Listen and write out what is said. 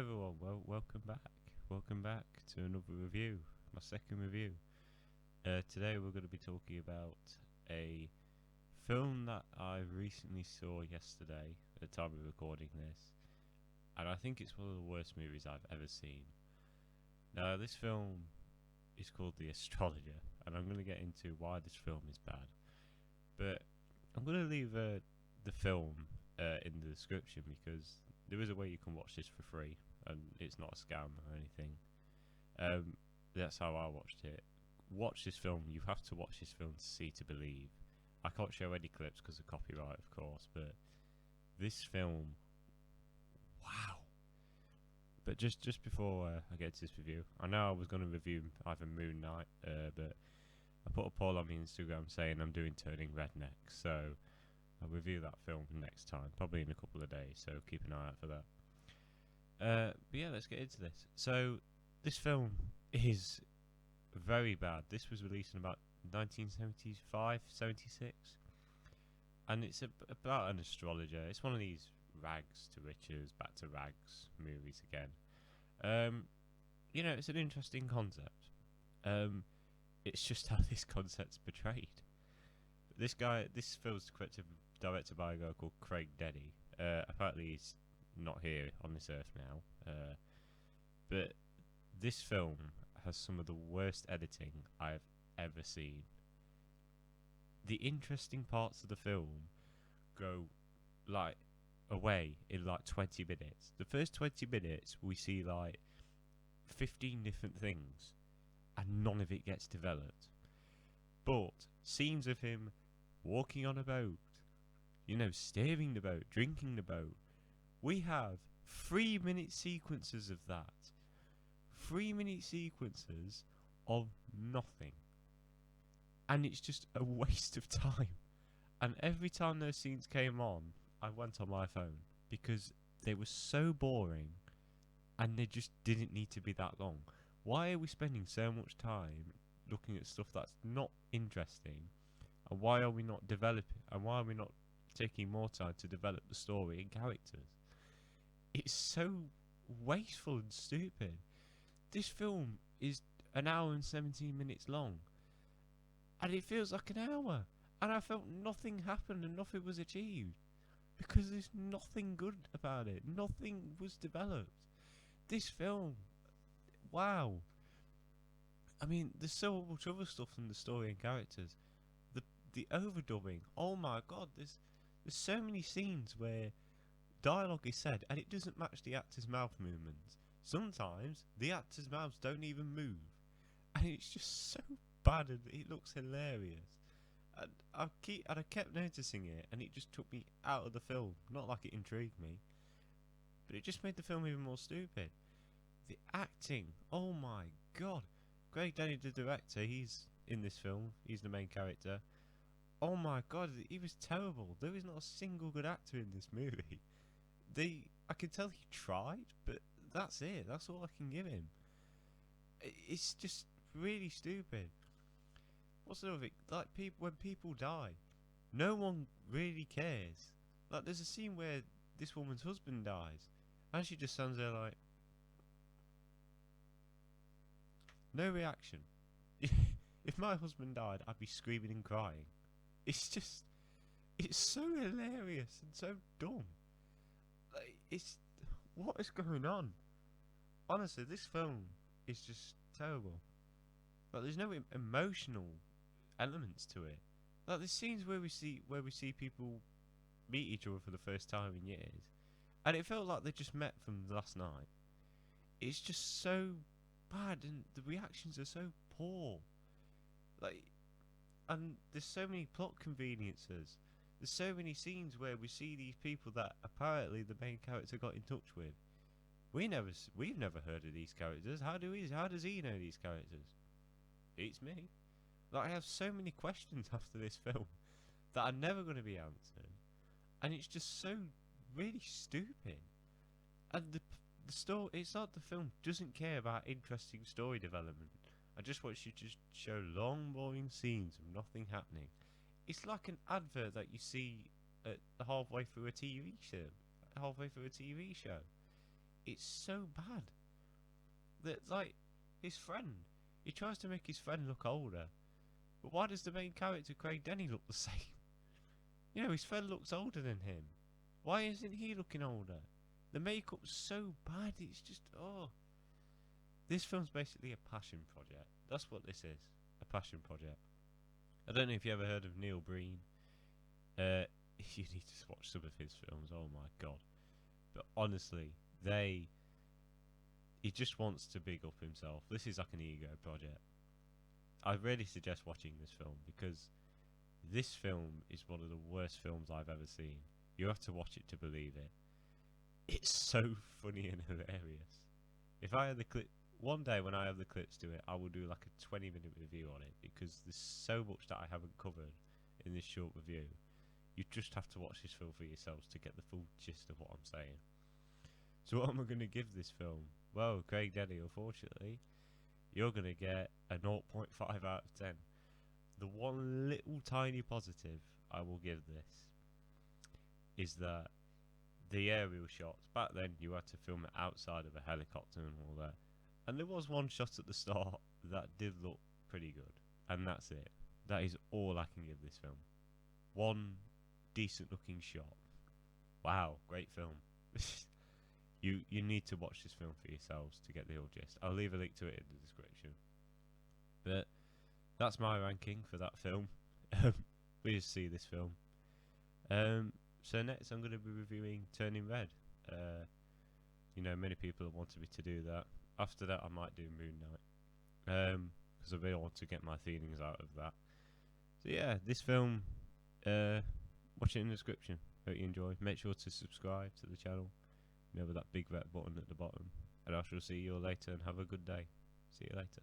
everyone, welcome back. Welcome back to another review, my second review. Today we're going to be talking about a film that I recently saw yesterday at the time of recording this, and I think it's one of the worst movies I've ever seen. Now, this film is called The Astrologer, and I'm going to get into why this film is bad, but I'm going to leave the film in the description because there is a way you can watch this for free, and it's not a scam or anything. That's how I watched it. Watch this film. You have to watch this film to see to believe. I can't show any clips because of copyright, of course, but this film, wow. But just before I get to this review, I know I was going to review either Moon Knight, but I put a poll on my Instagram saying I'm doing Turning Redneck, so I'll review that film next time, probably in a couple of days, so keep an eye out for that. But yeah, let's get into this. So, this film is very bad. This was released in about 1975, 76, and it's about an astrologer. It's one of these rags to riches, back to rags movies again. It's an interesting concept. It's just how this concept's portrayed. This film's directed by a guy called Craig Denny. Apparently he's not here on this earth now. But this film has some of the worst editing I've ever seen. The interesting parts of the film go away in 20 minutes. The first 20 minutes we see 15 different things and none of it gets developed. But scenes of him walking on a boat, steering the boat, drinking the boat, we have 3-minute sequences of that. 3-minute sequences of nothing. And it's just a waste of time. And every time those scenes came on, I went on my phone because they were so boring and they just didn't need to be that long. Why are we spending so much time looking at stuff that's not interesting? And why are we not developing? And why are we not taking more time to develop the story and characters? It's so wasteful and stupid. This film is an hour and 17 minutes long, and it feels like an hour. And I felt nothing happened and nothing was achieved because there's nothing good about it. Nothing was developed. This film, wow. I mean, there's so much other stuff in the story and characters. The overdubbing, oh my god, there's so many scenes where dialogue is said and it doesn't match the actors' mouth movements. Sometimes the actors' mouths don't even move, and it's just so bad and it looks hilarious. And I kept noticing it, and it just took me out of the film. Not like it intrigued me, but it just made the film even more stupid. The acting, oh my god. Craig Denny, the director, he's in this film. He's the main character. Oh my god, he was terrible. There is not a single good actor in this movie. I can tell he tried, but that's it. That's all I can give him. It's just really stupid. What's the other thing? When people die, no one really cares. There's a scene where this woman's husband dies, and she just stands there no reaction. If my husband died, I'd be screaming and crying. It's so hilarious and so dumb. What is going on? Honestly, this film is just terrible. There's no emotional elements to it. There's scenes where we see people meet each other for the first time in years, and it felt like they just met from last night. It's just so bad, and the reactions are so poor. And there's so many plot conveniences. There's so many scenes where we see these people that apparently the main character got in touch with. We've never heard of these characters. How does he know these characters? It's me. I have so many questions after this film that are never going to be answered, and it's just so really stupid. And the story, it's like the film doesn't care about interesting story development. I just want you to show long, boring scenes of nothing happening. It's like an advert that you see halfway through a TV show. it's so bad that, like, his friend, he tries to make his friend look older, but why does the main character Craig Denny look the same? You know, his friend looks older than him. Why isn't he looking older? The makeup's so bad. It's just, oh. This film's basically a passion project. That's what this is. A passion project. I don't know if you ever heard of Neil Breen. You need to watch some of his films. Oh my god. But honestly, he just wants to big up himself. This is like an ego project. I really suggest watching this film because this film is one of the worst films I've ever seen. You have to watch it to believe it. It's so funny and hilarious. If I had the clip, one day when I have the clips to it, I will do like a 20-minute review on it because there's so much that I haven't covered in this short review. You just have to watch this film for yourselves to get the full gist of what I'm saying. So what am I going to give this film? Well, Craig Denny, unfortunately, you're going to get a 0.5 out of 10. The one little tiny positive I will give this is that the aerial shots, back then you had to film it outside of a helicopter and all that. And there was one shot at the start that did look pretty good. And that's it. That is all I can give this film. One decent looking shot. Wow, great film. You need to watch this film for yourselves to get the whole gist. I'll leave a link to it in the description. But that's my ranking for that film. We just see this film. So next I'm going to be reviewing Turning Red. You know, many people have wanted me to do that. After that I might do Moon Knight. Because I really want to get my feelings out of that. So yeah, this film, watch it in the description. Hope you enjoy. Make sure to subscribe to the channel. You know, with that big red button at the bottom. And I shall see you all later and have a good day. See you later.